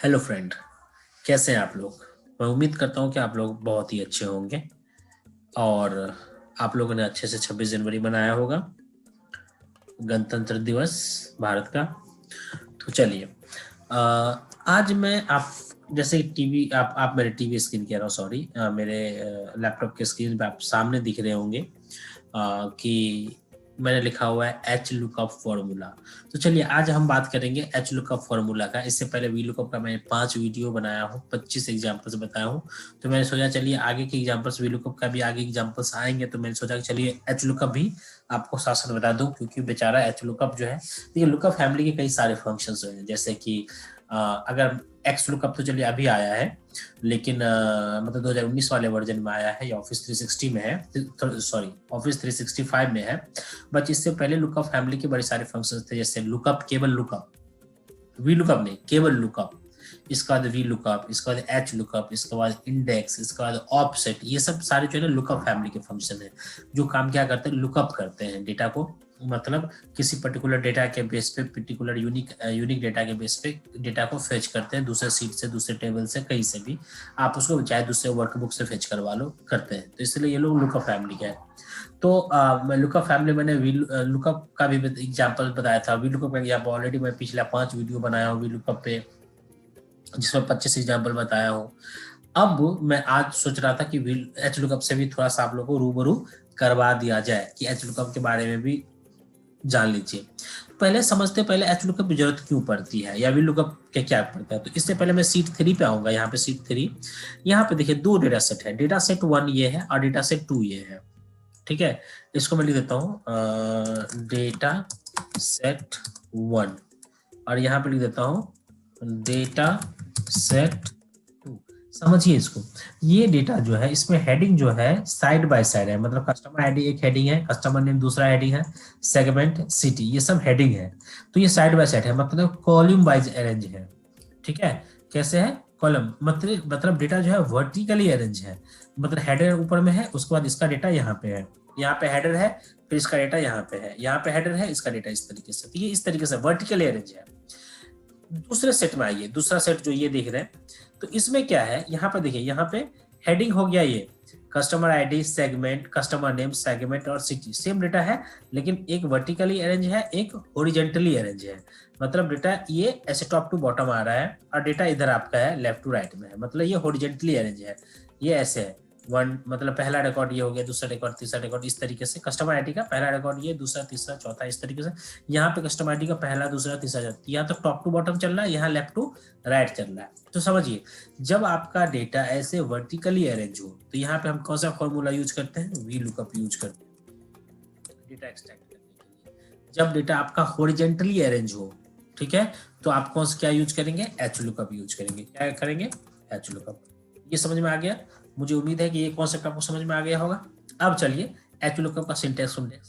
Hello friend, कैसे हैं आप लोग। मैं उम्मीद करता हूं कि आप लोग बहुत ही अच्छे होंगे और आप लोगों ने अच्छे से 26 जनवरी मनाया होगा, गणतंत्र दिवस भारत का। तो चलिए, आज मैं आप जैसे टीवी आप मेरे टीवी स्क्रीन कह रहा हूँ, सॉरी, मेरे लैपटॉप के स्क्रीन पे आप सामने दिख रहे होंगे कि मैंने लिखा हुआ है एच लुकअप फॉर्मूला। तो चलिए आज हम बात करेंगे एच लुकअप फॉर्मूला का। इससे पहले वी लुकअप का मैंने 5 वीडियो बनाया हूँ, 25 एग्जाम्पल्स बताया हूँ। तो मैंने सोचा चलिए आगे के एग्जाम्पल्स, वी लुकअप का भी आगे एग्जाम्पल्स आएंगे, तो मैंने सोचा कि चलिए एच लुकअप भी आपको साथ साथ बता दूं, क्योंकि बेचारा एच लुकअप जो है, देखिए लुकअप फैमिली के कई सारे फंक्शंस हैं, जैसे कि अगर एक्स लुकअप तो चलिए अभी आया है, लेकिन मतलब 2019 वाले वर्जन में आया है या ऑफिस 360 में है, सॉरी ऑफिस 365 में है। बट इससे पहले लुकअप फैमिली के बड़े सारे फंक्शंस थे, जैसे लुकअप, केवल लुकअप, वी लुकअप नहीं, केवल लुकअप, इसके बाद वी लुकअप, इसके बाद एच लुकअप, इसके बाद इंडेक्स, इसके बाद ऑफसेट। ये सब सारे जो है ना लुकअप फैमिली के फंक्शन है, जो काम क्या करते हैं, लुकअप करते हैं डेटा को। मतलब किसी पर्टिकुलर डेटा के बेस पे, पर्टिकुलर यूनिक डेटा के बेस पे डेटा को फेच करते हैं, दूसरे सीट से, दूसरे टेबल से, कहीं से भी। आप उसको चाहे दूसरे वर्कबुक से फेच करवा लो, करते हैं। तो इसलिए ये लोग लुकअप फैमिली का है। तो मैं लुकअप फैमिली, मैंने लुकअप का भी एग्जांपल बताया था। वी लुकअप का एग्जांपल ऑलरेडी मैं पिछला 5 वीडियो बनाया हूँ वी लुकअप पे, जिसमें 25 एग्जाम्पल बताया हूँ। अब मैं आज सोच रहा था कि एच लुकअप से भी थोड़ा सा आप लोगों को रूबरू करवा दिया जाए, कि एच लुकअप के बारे में भी जान लीजिए। पहले समझते, पहले एच लुकअप की जरूरत क्यों पड़ती है या वी लुकअप के क्या पड़ता है। तो इससे पहले मैं सीट 3 पे आऊंगा। यहाँ पे सीट 3, यहाँ पे देखिए 2 डेटा सेट है, डेटा सेट 1 ये है और डेटा सेट 2 ये है। ठीक है, इसको मैं लिख देता हूँ डेटा सेट 1 और यहाँ पे लिख देता हूँ डेटा सेट 2। समझिए इसको, ये डेटा जो है, इसमें हेडिंग जो है साइड बाय साइड है। मतलब कस्टमर आईडी एक हेडिंग है, कस्टमर नेम दूसरा हेडिंग है, सेगमेंट, सिटी, ये सब हेडिंग है। तो ये साइड बाय साइड है, मतलब कॉलम वाइज अरेंज है। ठीक है, कैसे है, कॉलम, मतलब डेटा जो है वर्टिकली अरेंज है। मतलब हेडर ऊपर में है, उसके बाद इसका डेटा यहाँ पे है, यहाँ पे हेडर है, फिर इसका डेटा यहाँ पे है, यहाँ पे हेडर है, इसका डेटा इस तरीके से। तो ये इस तरीके से वर्टिकली अरेंज है। दूसरे सेट में आइए, दूसरा सेट जो ये देख रहे हैं, तो इसमें क्या है, यहाँ पे देखिए, यहाँ पे हेडिंग हो गया ये customer ID, segment, customer name, segment और सिटी, सेम डेटा है, लेकिन एक वर्टिकली अरेंज है, एक हॉरिजॉन्टली अरेंज है। मतलब डेटा ये ऐसे टॉप टू बॉटम आ रहा है और डेटा इधर आपका है लेफ्ट टू राइट में है, मतलब ये हॉरिजॉन्टली अरेंज है। ये ऐसे है, वन, मतलब पहला रिकॉर्ड ये हो गया, दूसरा रिकॉर्ड, तीसरा रिकॉर्ड, इस तरीके से कस्टमर आईडी का पहला रिकॉर्ड ये, दूसरा, तीसरा, चौथा, इस तरीके से। यहाँ पे कस्टमर आईडी का पहला, दूसरा, तीसरा, चौथा, यहाँ तो टॉप टू बॉटम चल रहा है, यहाँ लेफ्ट टू राइट चल रहा है। तो समझिए, जब आपका डेटा ऐसे वर्टिकली अरेंज हो, तो यहाँ पे हम कौन सा फॉर्मूला यूज करते हैं, वी लुकअप यूज करते हैं डेटा एक्सट्रैक्ट करने के लिए। जब डेटा आपका हॉरिजॉन्टली अरेंज हो, ठीक है, तो आप कौन सा क्या यूज करेंगे, एच लुकअप यूज करेंगे। क्या करेंगे, एच लुकअप। ये समझ में आ गया, मुझे उम्मीद है कि ये कॉन्सेप्ट आपको समझ में आ गया होगा। अब चलिए एच लुकअप का सिंटेक्स समझते हैं।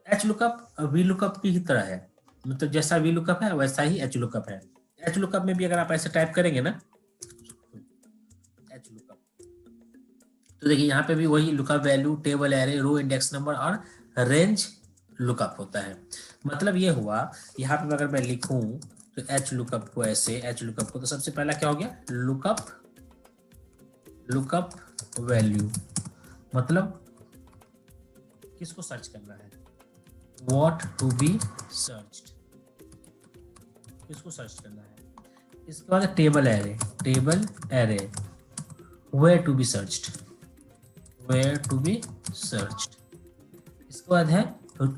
एच लुकअप वी लुकअप की तरह है, मतलब जैसा वी लुकअप है वैसा ही एच लुकअप है। एच लुकअप में भी अगर आप ऐसे टाइप करेंगे ना, एच लुकअप, तो देखिए यहाँ पे भी वही लुकअप वैल्यू, टेबल, एरे, रो, इंडेक्स नंबर और रेंज लुकअप होता है। मतलब ये हुआ, यहाँ पे अगर मैं लिखूं तो एच लुकअप को ऐसे, एच लुकअप को, तो सबसे पहला क्या हो गया, लुकअप, लुकअप वैल्यू, मतलब किसको सर्च करना है, व्हाट टू बी सर्च्ड, किसको सर्च करना है। इसके बाद table array, table array, where to be searched, where to be searched. इसके बाद है,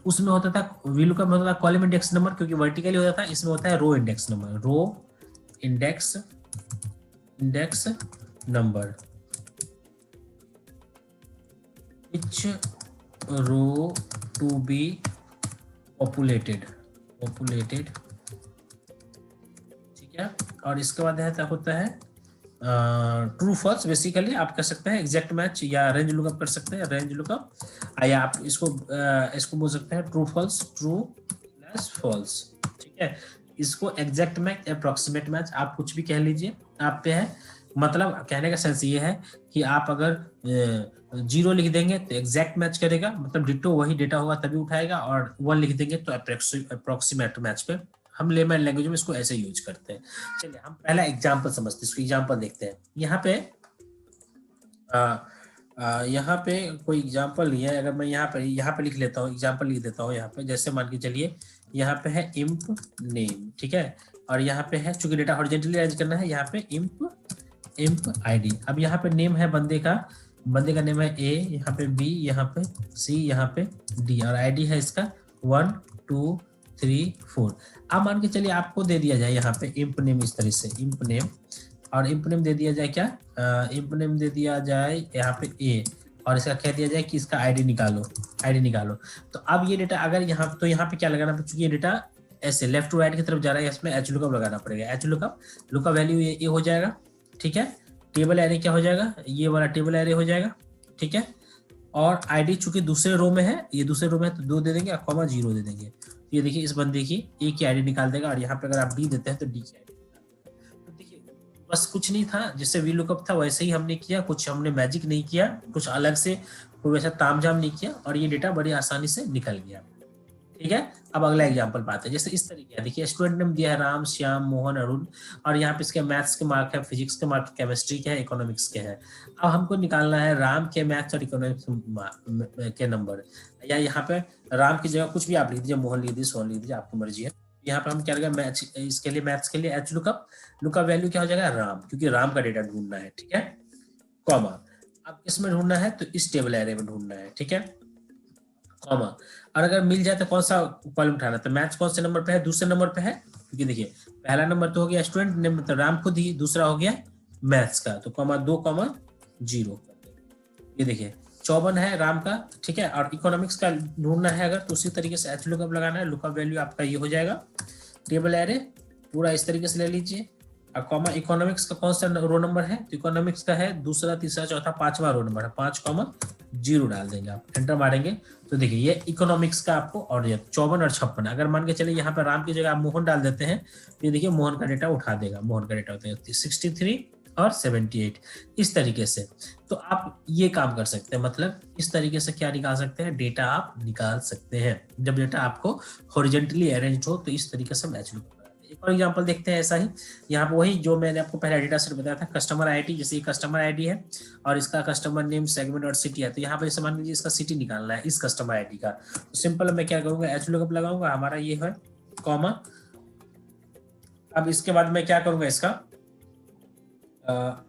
उसमें होता था वी लुकअप में होता था कॉलम इंडेक्स नंबर, क्योंकि वर्टिकली होता था, इसमें होता है row index number, row index, index number, which row to be populated, populated, ठीक है। और इसके बाद है, होता है ट्रू फॉल्स। बेसिकली आप कर सकते हैं एग्जैक्ट मैच या रेंज लुकअप कर सकते हैं, रेंज लुकअप, या आप इसको बोल सकते हैं true false, true plus false, ठीक है। इसको एग्जैक्ट मैच, अप्रोक्सीमेट मैच, आप कुछ भी कह लीजिए, आप पे है। मतलब कहने का सेंस ये है कि आप अगर 0 लिख देंगे तो एग्जैक्ट मैच करेगा, मतलब डिट्टो वही डेटा होगा तभी उठाएगा, और 1 लिख देंगे तो अप्रोक्सीमेट मैच पे हम लेमैन लैंग्वेज में इसको ऐसे यूज करते हैं। चलिए हम पहला एग्जाम्पल समझते हैं, इसको एग्जाम्पल देखते हैं। यहाँ पे कोई एग्जाम्पल नहीं है। अगर मैं यहाँ पे लिख लेता हूँ, एग्जाम्पल लिख देता हूँ यहाँ पे, जैसे मान के चलिए यहाँ पे है imp नेम, ठीक है, और यहाँ पे है, चूंकि डेटा हॉरिजॉन्टली अरेंज करना है, यहाँ पे imp id। अब यहाँ पे नेम है बंदे का नेम है a, यहाँ पे b, यहाँ पे c, यहाँ पे d, और id है इसका 1 2 3 4। अब मान के चलिए आपको दे दिया जाए यहाँ पे imp नेम, इस तरह से imp नेम, और imp नेम दे दिया जाए क्या, imp नेम दे दिया जाए यहाँ पे a, और इसका कह दिया जाए कि इसका आईडी निकालो। तो अब ये डेटा अगर यहाँ, तो यहाँ पे क्या लगाना, चूंकि ये डेटा ऐसे लेफ्ट टू राइट की तरफ जा रहा है, इसमें एच लुकअप लगाना पड़ेगा। एच लुकअप वैल्यू ये हो जाएगा, ठीक है। टेबल एरे क्या हो जाएगा, ये वाला टेबल एरे हो जाएगा, ठीक है। और आईडी चूंकि दूसरे रो में है, ये दूसरे रो में है, तो 2 दे देंगे, कॉमा 0 दे देंगे। तो ये देखिए इस बंदे की ए की आईडी निकाल देगा, और यहाँ पे अगर आप डी देते हैं तो डी की आईडी। तो देखिए बस कुछ नहीं था, जिससे वी लुकअप था वैसे ही हमने किया, कुछ हमने मैजिक नहीं किया, कुछ अलग से कोई वैसा तामझाम नहीं किया, और ये डेटा बड़ी आसानी से निकल गया, ठीक है। अब अगला एग्जांपल पाते हैं, जैसे इस तरीके है। देखिए स्टूडेंट नेम दिया है राम, श्याम, मोहन, अरुण, और यहाँ पे इसके मैथ्स के मार्क है, फिजिक्स के मार्क, केमिस्ट्री के है, इकोनॉमिक्स के है। अब हमको निकालना है राम के मैथ्स और इकोनॉमिक्स के नंबर, या यहाँ पे राम की जगह कुछ भी आप लिख दीजिए, मोहन लिख दीजिए, सोहन लिख दीजिए, आपकी मर्जी है। यहाँ पे हम क्या करेंगे, मैथ्स के लिए एच लुकअप वैल्यू क्या हो जाएगा, राम, क्योंकि राम का डेटा ढूंढना है, ठीक है, कॉमा। अब किस में ढूंढना है, तो इस टेबल एरे में ढूंढना है, ठीक है, कॉमा। और अगर मिल जाए तो कौन सा कॉलम उठाना, तो मैथ्स कौन से नंबर पे है, दूसरे नंबर पे है, क्योंकि देखिए पहला नंबर तो हो गया स्टूडेंट नेम, मतलब राम खुद ही, दूसरा हो गया मैथ्स का, तो कॉमा 2 कॉमा 0। ये देखिए 54 है राम का, ठीक है। और इकोनॉमिक्स का ढूंढना है अगर, तो उसी तरीके से एच लुकअप लगाना है। लुकअप वैल्यू आपका ये हो जाएगा, टेबल एरे पूरा इस तरीके से ले लीजिए, और कॉमा इकोनॉमिक्स का कौन सा रो नंबर है, तो इकोनॉमिक्स का है दूसरा, तीसरा, चौथा, 5वां रो नंबर है, 5 कॉमा 0 डाल देंगे आप, एंटर मारेंगे तो देखिए ये इकोनॉमिक्स का आपको, और ये 54 और 56। अगर मान के चलिए यहाँ पर राम की जगह आप मोहन डाल देते हैं, तो ये देखिए मोहन का डेटा उठा देगा। मोहन का डेटा होता है 63 और 78, इस तरीके से। तो आप ये काम कर सकते हैं, मतलब इस तरीके से क्या निकाल सकते हैं, डेटा आप निकाल सकते हैं। जब डेटा आपको हॉरिजॉन्टली अरेंज हो, तो इस तरीके से मैच लुक। एक और एग्जांपल देखते हैं ऐसा ही। यहाँ पे वही जो मैंने आपको पहला डेटा सेट बताया था, कस्टमर आईडी, जैसे ये कस्टमर आईडी है और इसका कस्टमर नेम, सेगमेंट और सिटी है, तो यहाँ पे मान लीजिए इसका सिटी निकालना है इस कस्टमर आईडी का। तो सिंपल मैं क्या करूंगा, एच लुकअप लगाऊंगा, हमारा ये है कॉमा। अब इसके बाद मैं क्या करूंगा, इसका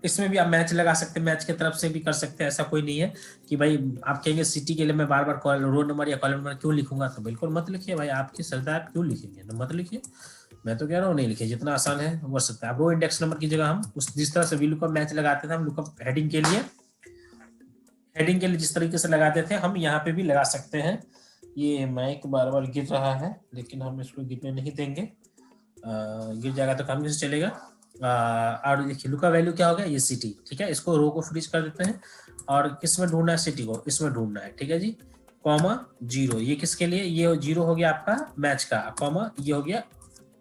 इसमें भी आप मैच लगा सकते हैं, मैच की तरफ से भी कर सकते हैं। ऐसा कोई नहीं है कि भाई आप कहेंगे सिटी के लिए मैं बार बार रोल नंबर या कॉलम नंबर क्यों लिखूंगा, तो बिल्कुल मत लिखिए भाई, आपकी सरदार क्यों लिखेंगे, तो मत लिखिए। मैं तो कह रहा हूँ नहीं लिखिए, जितना आसान है वो सकता है। अब रो इंडेक्स नंबर की जगह हम उस जिस तरह से वी लुकअप मैच लगाते थे हम लुकअप हेडिंग के लिए जिस तरीके से लगाते थे, हम यहाँ पे भी लगा सकते हैं। ये माइक बार बार गिर रहा है, लेकिन हम इसको गिरने नहीं देंगे, गिर जाएगा तो काम कैसे चलेगा। और देखिए लुका वैल्यू क्या होगा, ये सिटी, ठीक है। इसको रो को फ्रीज कर देते हैं, और किसमें ढूंढना है, सिटी को इसमें ढूंढना है, ठीक है जी। कॉमा 0, ये किसके लिए, ये 0 हो गया आपका मैच का, कॉमा ये हो गया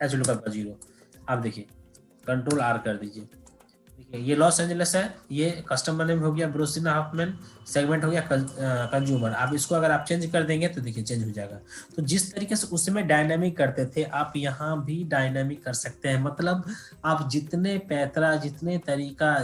एच लुकअप का 0। आप देखिए कंट्रोल R कर दीजिए, देखिए ये लॉस एंजलिस है, ये कस्टमर नेम हो गया ब्रोसिना हॉफमैन, सेगमेंट हो गया कंज्यूमर। अब इसको अगर आप चेंज कर देंगे तो देखिए चेंज हो जाएगा। तो जिस तरीके से उसमें डायनामिक करते थे, आप यहाँ भी डायनामिक कर सकते हैं। मतलब आप जितने पैतरा, जितने तरीका,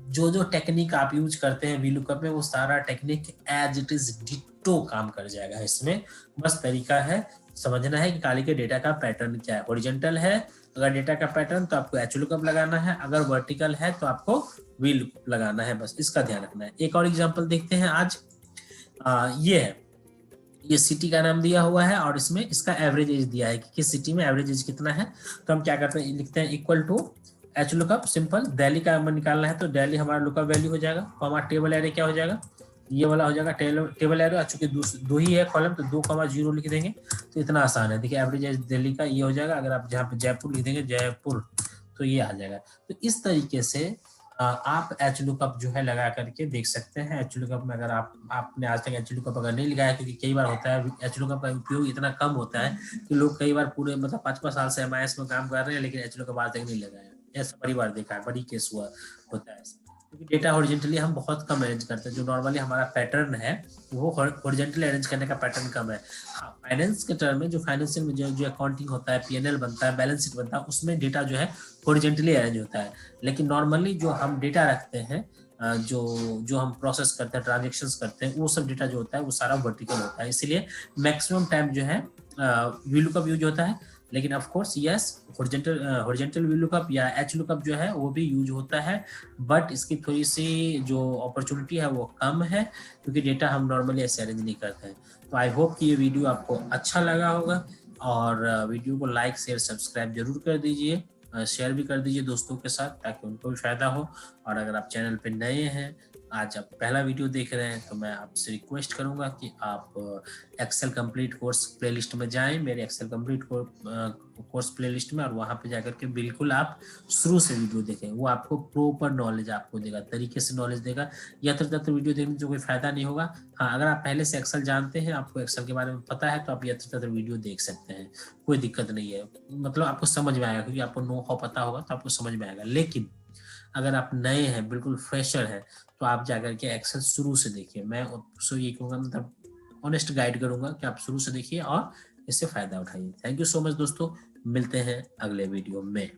जो टेक्निक आप यूज करते हैं वीलुकअप में, वो सारा technique as it is ditto काम कर जाएगा इसमें। बस तरीका है समझना है कि खाली के डेटा का पैटर्न क्या है। हॉरिजॉन्टल है अगर डेटा का पैटर्न तो आपको एच लुकअप लगाना है, अगर वर्टिकल है तो आपको वी लुकअप लगाना है, बस इसका ध्यान रखना है। एक और एग्जांपल देखते हैं आज। ये है, ये सिटी का नाम दिया हुआ है और इसमें इसका एवरेज एज दिया है कि किस सिटी में एवरेज एज कितना है। तो हम क्या करते हैं, लिखते हैं equal to HLOOKUP, simple Delhi का निकालना है तो दिल्ली हमारा लुकअप वैल्यू हो जाएगा। हमारा टेबल एरे क्या हो जाएगा, ये वाला हो जाएगा टेबल एरे, चूंकि दो ही है कॉलम तो 2,0 लिख देंगे। तो इतना आसान है, देखिए एवरेज एज दिल्ली का ये हो जाएगा। अगर आप जहाँ पे जयपुर लिख देंगे जयपुर, तो ये आ जाएगा। तो इस तरीके से आप एच लुकअप जो है लगा करके देख सकते हैं। एच लुकअप में अगर आपने आज तक एच लुकअप अगर नहीं लगाया, क्योंकि कई बार होता है एच लुकअप का उपयोग इतना कम होता है कि लोग कई बार पूरे मतलब 5-5 साल से एमआईएस में काम कर रहे हैं, लेकिन एच लुकअप आज तक नहीं लगाया। ऐसा बड़ी बार देखा है, बड़ी केस हुआ होता है ऐसा। क्योंकि डेटा हॉरिजॉन्टली हम बहुत कम अरेंज करते हैं। जो नॉर्मली हमारा पैटर्न है वो हॉरिजॉन्टली अरेंज करने का पैटर्न कम है। हाँ, फाइनेंस के टर्म में जो फाइनेंशियल में जो अकाउंटिंग होता है, पीएनएल बनता है, बैलेंस शीट बनता है, उसमें डेटा जो है हॉरिजॉन्टली अरेंज होता है। लेकिन नॉर्मली जो हम डेटा रखते हैं, जो जो हम प्रोसेस करते हैं, ट्रांजेक्शन्स करते हैं, वो सब डेटा जो होता है वो सारा वर्टिकल होता है। इसलिए मैक्सिमम टाइम जो है वी लुकअप यूज होता है। लेकिन of course yes, horizontal V lookup या एच लुकअप जो है वो भी यूज होता है, बट इसकी थोड़ी सी जो अपॉर्चुनिटी है वो कम है, क्योंकि डेटा हम नॉर्मली ऐसे अरेंज नहीं करते हैं। तो आई होप कि ये वीडियो आपको अच्छा लगा होगा, और वीडियो को लाइक शेयर सब्सक्राइब जरूर कर दीजिए, शेयर भी कर दीजिए दोस्तों के साथ, ताकि उनको भी फायदा हो। और अगर आप चैनल पे नए हैं, आज आप पहला वीडियो देख रहे हैं, तो मैं आपसे रिक्वेस्ट करूंगा कि आप एक्सेल कंप्लीट कोर्स प्लेलिस्ट में जाएं, मेरे एक्सेल कंप्लीट कोर्स प्लेलिस्ट में, और वहां पे जाकर के बिल्कुल आप शुरू से वीडियो देखें। वो आपको प्रॉपर नॉलेज आपको देगा, तरीके से नॉलेज देगा। यत्र तत्र वीडियो देखने से कोई फायदा नहीं होगा। हाँ, अगर आप पहले से एक्सेल जानते हैं, आपको एक्सेल के बारे में पता है, तो आप यत्र तत्र वीडियो देख सकते हैं, कोई दिक्कत नहीं है। मतलब आपको समझ में आएगा, क्योंकि आपको नो हाउ पता होगा तो आपको समझ में आएगा। लेकिन अगर आप नए हैं, बिल्कुल फ्रेशर हैं, तो आप जाकर के एक्सेल शुरू से देखिए। मैं उसको ये कहूँगा, मतलब ऑनेस्ट गाइड करूंगा कि आप शुरू से देखिए और इससे फायदा उठाइए। थैंक यू सो मच दोस्तों, मिलते हैं अगले वीडियो में।